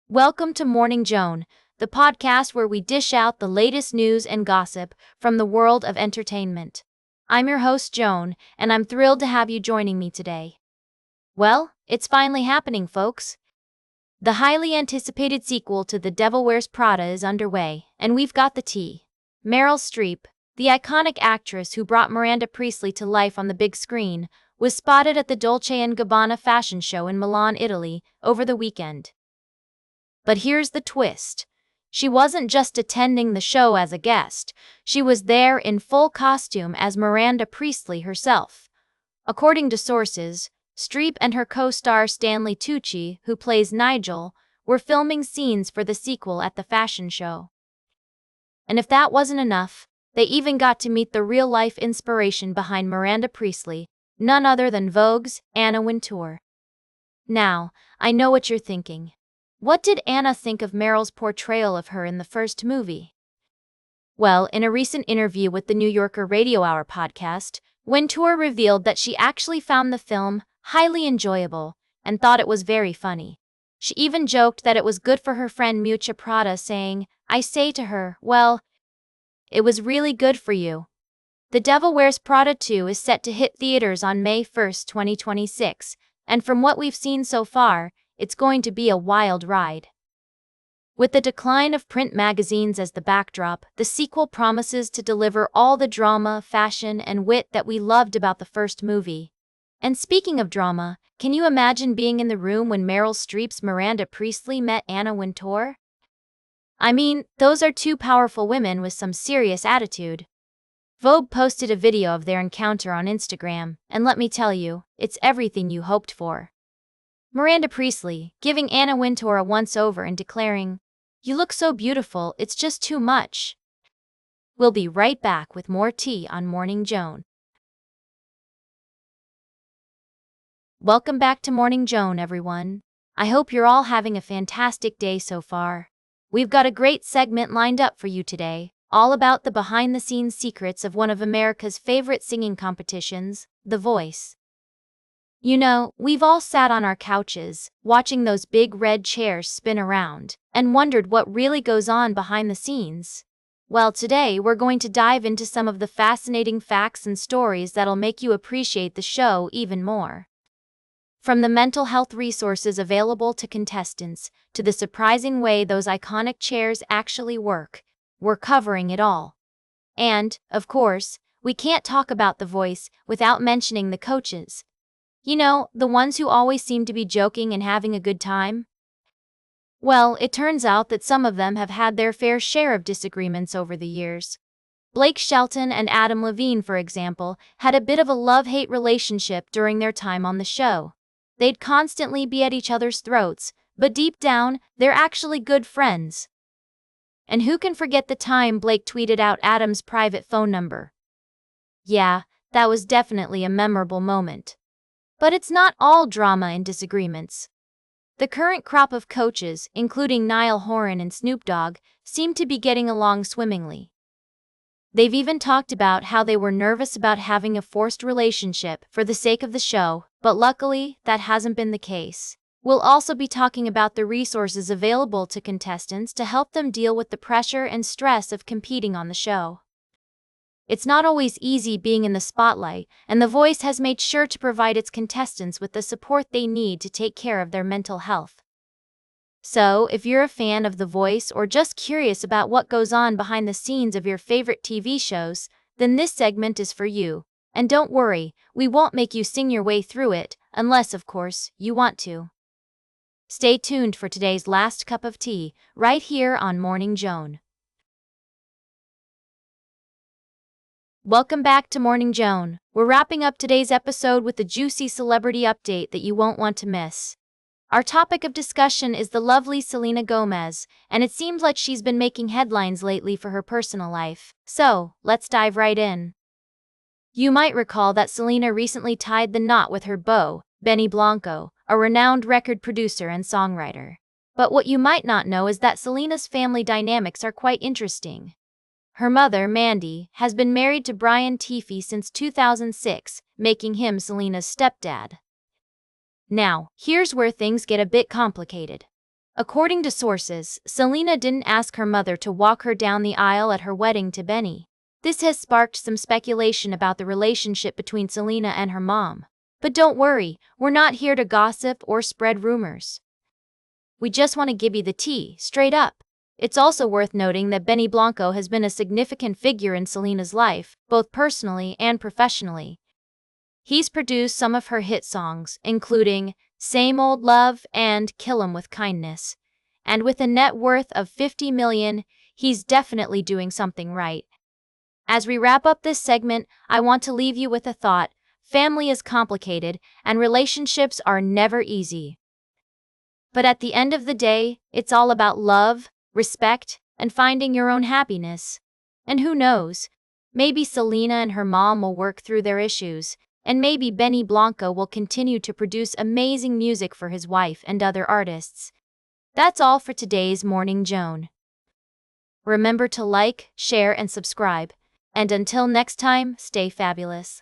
Welcome to Morning Joan, the podcast where we dish out the latest news and gossip from the world of entertainment. I'm your host, Joan, and I'm thrilled to have you joining me today. Well, it's finally happening, folks. The highly anticipated sequel to The Devil Wears Prada is underway, and we've got the tea. Meryl Streep, the iconic actress who brought Miranda Priestly to life on the big screen, was spotted at the Dolce & Gabbana fashion show in Milan, Italy, over the weekend. But here's the twist. She wasn't just attending the show as a guest, she was there in full costume as Miranda Priestly herself. According to sources, Streep and her co-star Stanley Tucci, who plays Nigel, were filming scenes for the sequel at the fashion show. And if that wasn't enough, they even got to meet the real-life inspiration behind Miranda Priestly, none other than Vogue's Anna Wintour. Now, I know what you're thinking. What did Anna think of Meryl's portrayal of her in the first movie? Well, in a recent interview with the New Yorker Radio Hour podcast, Wintour revealed that she actually found the film highly enjoyable and thought it was very funny. She even joked that it was good for her friend Miuccia Prada, saying, "I say to her, well, it was really good for you." The Devil Wears Prada 2 is set to hit theaters on May 1st, 2026, and from what we've seen so far, it's going to be a wild ride. With the decline of print magazines as the backdrop, the sequel promises to deliver all the drama, fashion, and wit that we loved about the first movie. And speaking of drama, can you imagine being in the room when Meryl Streep's Miranda Priestly met Anna Wintour? I mean, those are two powerful women with some serious attitude. Vogue posted a video of their encounter on Instagram, and let me tell you, it's everything you hoped for. Miranda Priestly, giving Anna Wintour a once-over and declaring, "You look so beautiful, it's just too much." We'll be right back with more tea on Morning Joan. Welcome back to Morning Joan, everyone. I hope you're all having a fantastic day so far. We've got a great segment lined up for you today, all about the behind-the-scenes secrets of one of America's favorite singing competitions, The Voice. You know, we've all sat on our couches, watching those big red chairs spin around, and wondered what really goes on behind the scenes. Well, today we're going to dive into some of the fascinating facts and stories that'll make you appreciate the show even more. From the mental health resources available to contestants, to the surprising way those iconic chairs actually work, we're covering it all. And, of course, we can't talk about The Voice without mentioning the coaches. You know, the ones who always seem to be joking and having a good time? Well, it turns out that some of them have had their fair share of disagreements over the years. Blake Shelton and Adam Levine, for example, had a bit of a love-hate relationship during their time on the show. They'd constantly be at each other's throats, but deep down, they're actually good friends. And who can forget the time Blake tweeted out Adam's private phone number? Yeah, that was definitely a memorable moment. But it's not all drama and disagreements. The current crop of coaches, including Niall Horan and Snoop Dogg, seem to be getting along swimmingly. They've even talked about how they were nervous about having a forced relationship for the sake of the show, but luckily, that hasn't been the case. We'll also be talking about the resources available to contestants to help them deal with the pressure and stress of competing on the show. It's not always easy being in the spotlight, and The Voice has made sure to provide its contestants with the support they need to take care of their mental health. So, if you're a fan of The Voice or just curious about what goes on behind the scenes of your favorite TV shows, then this segment is for you. And don't worry, we won't make you sing your way through it, unless, of course, you want to. Stay tuned for today's last cup of tea, right here on Morning Joan. Welcome back to Morning Joan. We're wrapping up today's episode with a juicy celebrity update that you won't want to miss. Our topic of discussion is the lovely Selena Gomez, and it seems like she's been making headlines lately for her personal life. So, let's dive right in. You might recall that Selena recently tied the knot with her beau, Benny Blanco, a renowned record producer and songwriter. But what you might not know is that Selena's family dynamics are quite interesting. Her mother, Mandy, has been married to Brian Teefey since 2006, making him Selena's stepdad. Now, here's where things get a bit complicated. According to sources, Selena didn't ask her mother to walk her down the aisle at her wedding to Benny. This has sparked some speculation about the relationship between Selena and her mom. But don't worry, we're not here to gossip or spread rumors. We just want to give you the tea, straight up. It's also worth noting that Benny Blanco has been a significant figure in Selena's life, both personally and professionally. He's produced some of her hit songs, including Same Old Love and Kill 'Em With Kindness. And with a net worth of $50 million, he's definitely doing something right. As we wrap up this segment, I want to leave you with a thought. Family is complicated, and relationships are never easy. But at the end of the day, it's all about love, respect, and finding your own happiness. And who knows? Maybe Selena and her mom will work through their issues, and maybe Benny Blanco will continue to produce amazing music for his wife and other artists. That's all for today's Morning Joan. Remember to like, share, and subscribe. And until next time, stay fabulous.